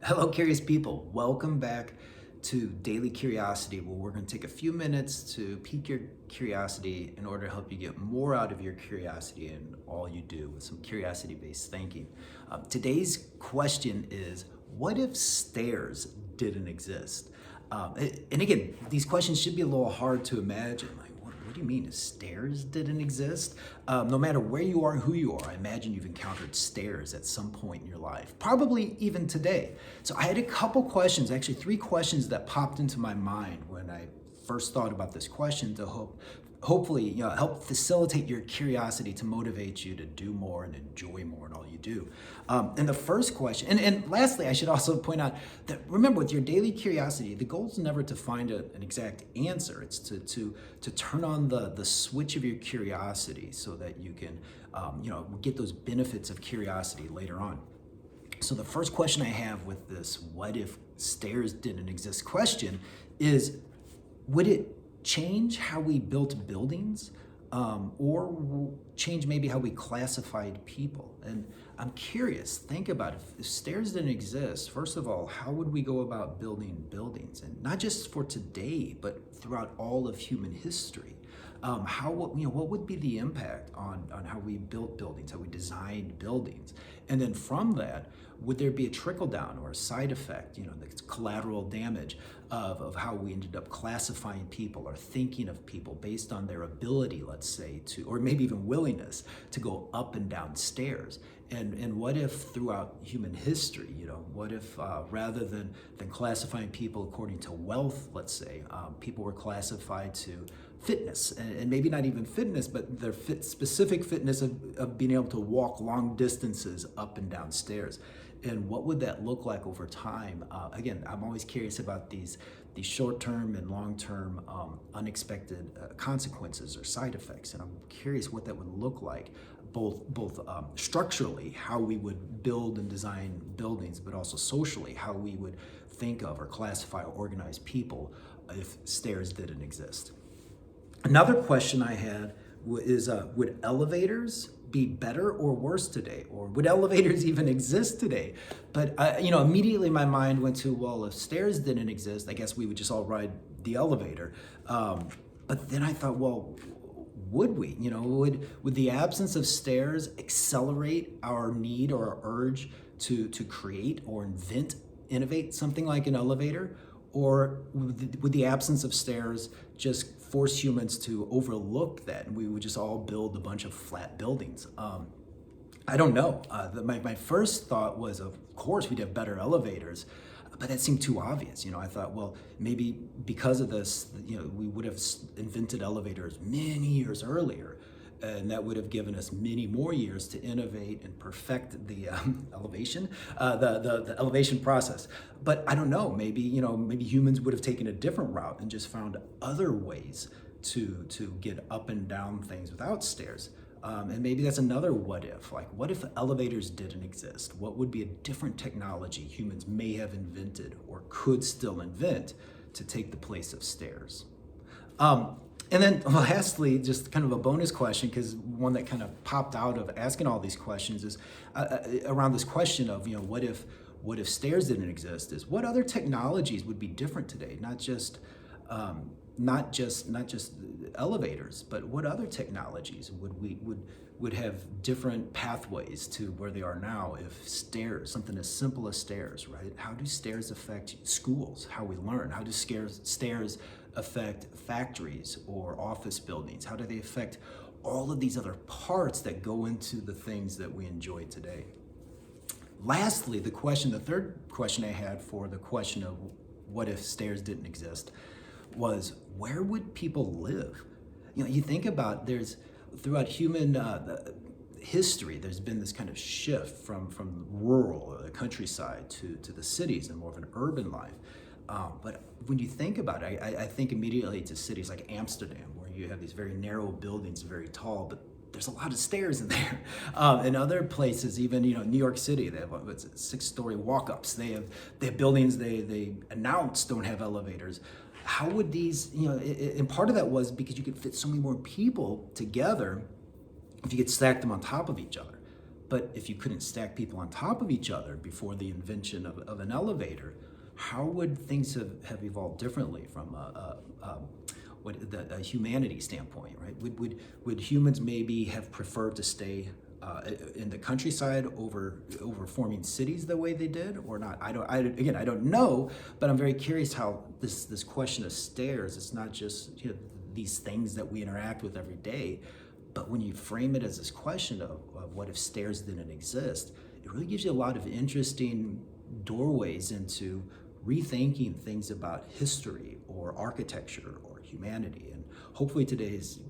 Hello, curious people. Welcome back to Daily Curiosity, where we're going to take a few minutes to pique your curiosity in order to help you get more out of your curiosity in all you do with some curiosity based thinking. Today's question is, what if stairs didn't exist? And again, these questions should be a little hard to imagine. Like, what do you mean stairs didn't exist? No matter where you are, who you are, I imagine you've encountered stairs at some point in your life, probably even today. So I had a couple questions, actually three questions that popped into my mind when I first thought about this question to hopefully help facilitate your curiosity to motivate you to do more and enjoy more in all you do. And the first question, and lastly, I should also point out that remember, with your daily curiosity, the goal is never to find an exact answer. It's to turn on the switch of your curiosity so that you can get those benefits of curiosity later on. So the first question I have with this "what if stairs didn't exist" question is, would it change how we built buildings, or change maybe how we classified people? And I'm curious, think about it. If stairs didn't exist, first of all, how would we go about building buildings? And not just for today, but throughout all of human history. What would be the impact on how we built buildings, how we designed buildings? And then from that, would there be a trickle down or a side effect, the collateral damage of how we ended up classifying people or thinking of people based on their ability, let's say, or maybe even willingness to go up and down stairs? And what if throughout human history, what if rather than classifying people according to wealth, let's say, people were classified to fitness, and maybe not even fitness, but their specific fitness of being able to walk long distances up and down stairs? And what would that look like over time? Again, I'm always curious about these short-term and long-term unexpected consequences or side effects, and I'm curious what that would look like, both structurally, how we would build and design buildings, but also socially, how we would think of or classify or organize people if stairs didn't exist. Another question I had is, would elevators be better or worse today? Or would elevators even exist today? But, immediately my mind went to, well, if stairs didn't exist, I guess we would just all ride the elevator. But then I thought, well, would we? Would the absence of stairs accelerate our need or our urge to create or innovate something like an elevator? Or would the absence of stairs just force humans to overlook that, and we would just all build a bunch of flat buildings? I don't know. My first thought was, of course, we'd have better elevators, but that seemed too obvious. I thought, well, maybe because of this, we would have invented elevators many years earlier, and that would have given us many more years to innovate and perfect the the elevation process. But I don't know. Maybe humans would have taken a different route and just found other ways to get up and down things without stairs. And maybe that's another what if. Like, what if elevators didn't exist? What would be a different technology humans may have invented or could still invent to take the place of stairs? And then lastly, just kind of a bonus question, because one that kind of popped out of asking all these questions is around this question of, what if stairs didn't exist? Is what other technologies would be different today? Not just elevators, but what other technologies would have different pathways to where they are now if stairs, something as simple as stairs, right? How do stairs affect schools, how we learn? How do stairs affect factories or office buildings? How do they affect all of these other parts that go into the things that we enjoy today? Lastly, the third question I had for the question of what if stairs didn't exist was, where would people live? You think about, throughout human history, there's been this kind of shift from rural or the countryside to the cities and more of an urban life. But when you think about it, I think immediately to cities like Amsterdam, where you have these very narrow buildings, very tall, but there's a lot of stairs in there. In other places, even New York City, they have 6-story walk-ups. They have buildings they announce don't have elevators. How would these, and part of that was because you could fit so many more people together if you could stack them on top of each other. But if you couldn't stack people on top of each other before the invention of an elevator, how would things have evolved differently from a humanity standpoint, right? Would humans maybe have preferred to stay in the countryside over forming cities the way they did, or not? I don't know, but I'm very curious how this question of stairs. It's not just these things that we interact with every day, but when you frame it as this question of what if stairs didn't exist, it really gives you a lot of interesting doorways into rethinking things about history or architecture or humanity. And hopefully today's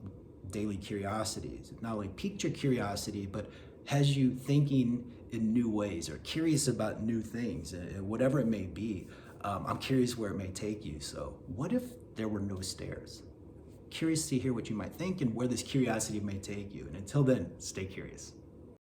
daily curiosities not only piqued your curiosity, but has you thinking in new ways or curious about new things, and whatever it may be. I'm curious where it may take you. So what if there were no stairs? Curious to hear what you might think and where this curiosity may take you. And until then, stay curious.